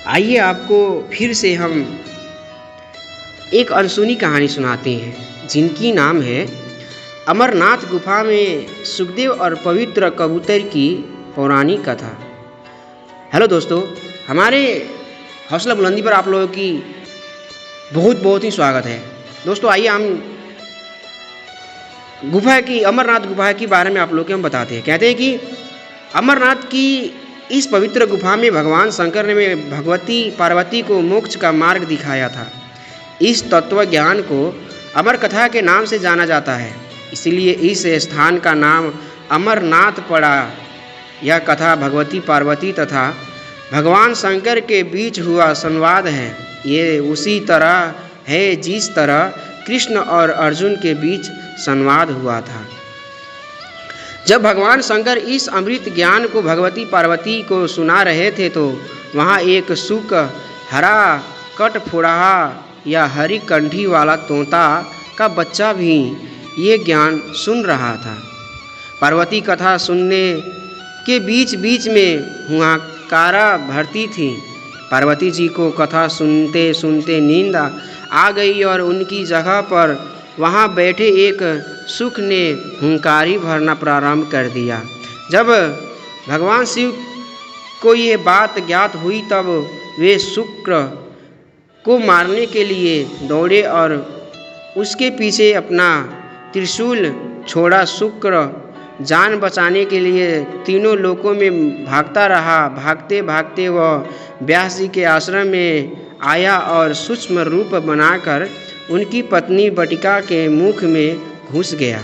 आइए आपको फिर से हम एक अनसुनी कहानी सुनाते हैं जिनकी नाम है अमरनाथ गुफा में सुखदेव और पवित्र कबूतर की पौराणिक कथा। हेलो दोस्तों, हमारे हौसला बुलंदी पर आप लोगों की बहुत बहुत ही स्वागत है। दोस्तों आइए हम अमरनाथ गुफा के बारे में आप लोगों को हम बताते हैं। कहते हैं कि अमरनाथ की इस पवित्र गुफा में भगवान शंकर ने भगवती पार्वती को मोक्ष का मार्ग दिखाया था। इस तत्व ज्ञान को अमर कथा के नाम से जाना जाता है, इसलिए इस स्थान का नाम अमरनाथ पड़ा। यह कथा भगवती पार्वती तथा भगवान शंकर के बीच हुआ संवाद है। ये उसी तरह है जिस तरह कृष्ण और अर्जुन के बीच संवाद हुआ था। जब भगवान शंकर इस अमृत ज्ञान को भगवती पार्वती को सुना रहे थे तो वहाँ एक सूख हरा कटफोड़हा या हरी कंठी वाला तोता का बच्चा भी ये ज्ञान सुन रहा था। पार्वती कथा सुनने के बीच बीच में हुंकारा भरती थी। पार्वती जी को कथा सुनते सुनते नींद आ गई और उनकी जगह पर वहाँ बैठे एक सुख ने हुंकारी भरना प्रारंभ कर दिया। जब भगवान शिव को ये बात ज्ञात हुई तब वे शुक्र को मारने के लिए दौड़े और उसके पीछे अपना त्रिशूल छोड़ा। शुक्र जान बचाने के लिए तीनों लोकों में भागता रहा। भागते भागते वह व्यास जी के आश्रम में आया और सूक्ष्म रूप बनाकर उनकी पत्नी बटिका के मुख में घुस गया।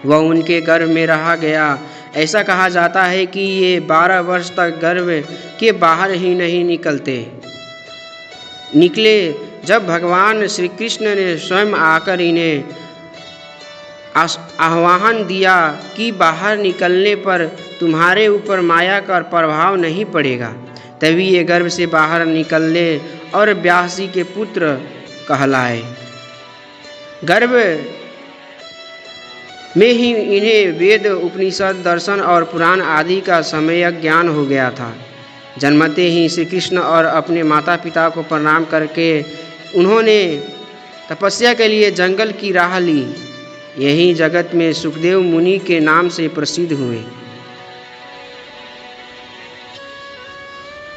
वह उनके गर्भ में रहा गया। ऐसा कहा जाता है कि ये 12 वर्ष तक गर्भ के बाहर ही नहीं निकले। जब भगवान श्री कृष्ण ने स्वयं आकर इन्हें आह्वान दिया कि बाहर निकलने पर तुम्हारे ऊपर माया का प्रभाव नहीं पड़ेगा, तभी ये गर्भ से बाहर निकले और व्यास जी के पुत्र कहलाए। गर्भ में ही इन्हें वेद, उपनिषद, दर्शन और पुराण आदि का सम्यक ज्ञान हो गया था। जन्मते ही श्री कृष्ण और अपने माता पिता को प्रणाम करके उन्होंने तपस्या के लिए जंगल की राह ली। यही जगत में सुखदेव मुनि के नाम से प्रसिद्ध हुए।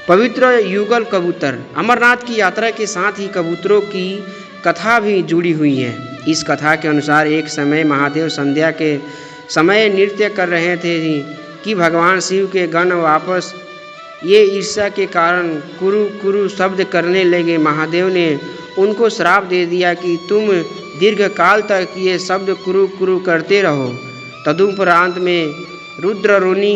पवित्र युगल कबूतर। अमरनाथ की यात्रा के साथ ही कबूतरों की कथा भी जुड़ी हुई है। इस कथा के अनुसार एक समय महादेव संध्या के समय नृत्य कर रहे थे कि भगवान शिव के गण वापस ये ईर्ष्या के कारण कुरु कुरु शब्द करने लगे। महादेव ने उनको श्राप दे दिया कि तुम दीर्घ काल तक ये शब्द कुरु कुरु करते रहो। तदुपरांत में रुद्ररोनी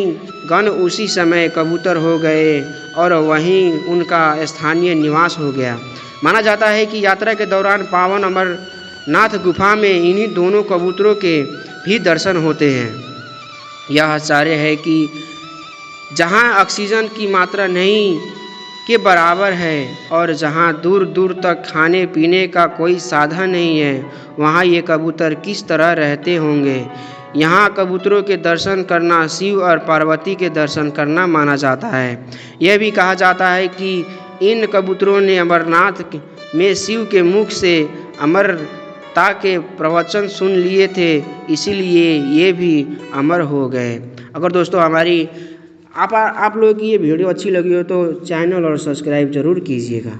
गण उसी समय कबूतर हो गए और वहीं उनका स्थानीय निवास हो गया। माना जाता है कि यात्रा के दौरान पावन अमरनाथ गुफा में इन्हीं दोनों कबूतरों के भी दर्शन होते हैं। यह आश्चर्य है कि जहाँ ऑक्सीजन की मात्रा नहीं के बराबर है और जहाँ दूर दूर तक खाने पीने का कोई साधन नहीं है, वहाँ ये कबूतर किस तरह रहते होंगे। यहाँ कबूतरों के दर्शन करना शिव और पार्वती के दर्शन करना माना जाता है। यह भी कहा जाता है कि इन कबूतरों ने अमरनाथ में शिव के मुख से अमरता के प्रवचन सुन लिए थे, इसीलिए ये भी अमर हो गए। अगर दोस्तों हमारी आप लोगों की ये वीडियो अच्छी लगी हो तो चैनल और सब्सक्राइब ज़रूर कीजिएगा।